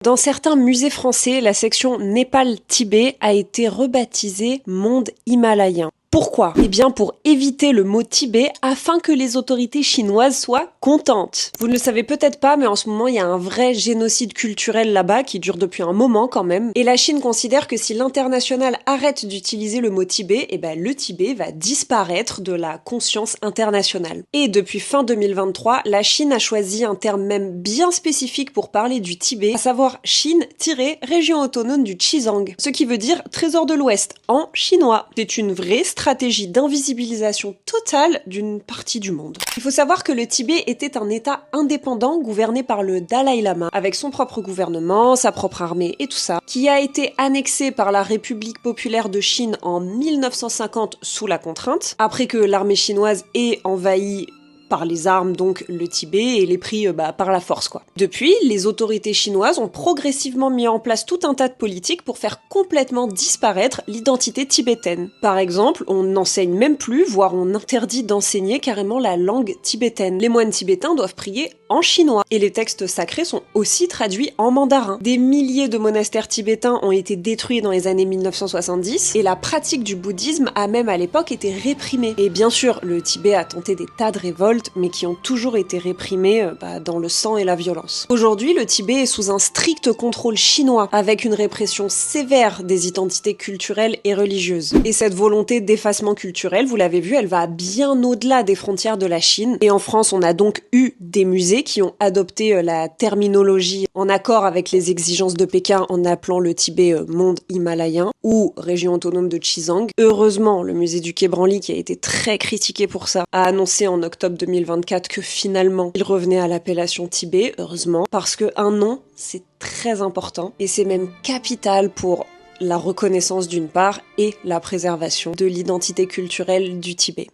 Dans certains musées français, la section Népal-Tibet a été rebaptisée Monde himalayen. Pourquoi? Eh bien pour éviter le mot Tibet afin que les autorités chinoises soient contentes. Vous ne le savez peut-être pas, mais en ce moment il y a un vrai génocide culturel là-bas qui dure depuis un moment quand même. Et la Chine considère que si l'international arrête d'utiliser le mot Tibet, eh ben le Tibet va disparaître de la conscience internationale. Et depuis fin 2023, la Chine a choisi un terme même bien spécifique pour parler du Tibet, à savoir Chine-région autonome du Xizang, ce qui veut dire trésor de l'Ouest en chinois. C'est une vraie stratégie d'invisibilisation totale d'une partie du monde. Il faut savoir que le Tibet était un État indépendant gouverné par le Dalai Lama, avec son propre gouvernement, sa propre armée et tout ça, qui a été annexé par la République populaire de Chine en 1950 sous la contrainte, après que l'armée chinoise ait envahi par les armes, donc le Tibet, et les pris par la force, quoi. Depuis, les autorités chinoises ont progressivement mis en place tout un tas de politiques pour faire complètement disparaître l'identité tibétaine. Par exemple, on n'enseigne même plus, voire on interdit d'enseigner carrément la langue tibétaine. Les moines tibétains doivent prier en chinois, et les textes sacrés sont aussi traduits en mandarin. Des milliers de monastères tibétains ont été détruits dans les années 1970, et la pratique du bouddhisme a même à l'époque été réprimée. Et bien sûr, le Tibet a tenté des tas de révoltes, mais qui ont toujours été réprimés dans le sang et la violence. Aujourd'hui, le Tibet est sous un strict contrôle chinois, avec une répression sévère des identités culturelles et religieuses. Et cette volonté d'effacement culturel, vous l'avez vu, elle va bien au-delà des frontières de la Chine. Et en France, on a donc eu des musées qui ont adopté la terminologie en accord avec les exigences de Pékin en appelant le Tibet monde himalayen ou région autonome de Xizang. Heureusement, le musée du Quai Branly, qui a été très critiqué pour ça, a annoncé en octobre 2024 que finalement il revenait à l'appellation Tibet, heureusement, parce qu'un nom c'est très important et c'est même capital pour la reconnaissance d'une part et la préservation de l'identité culturelle du Tibet.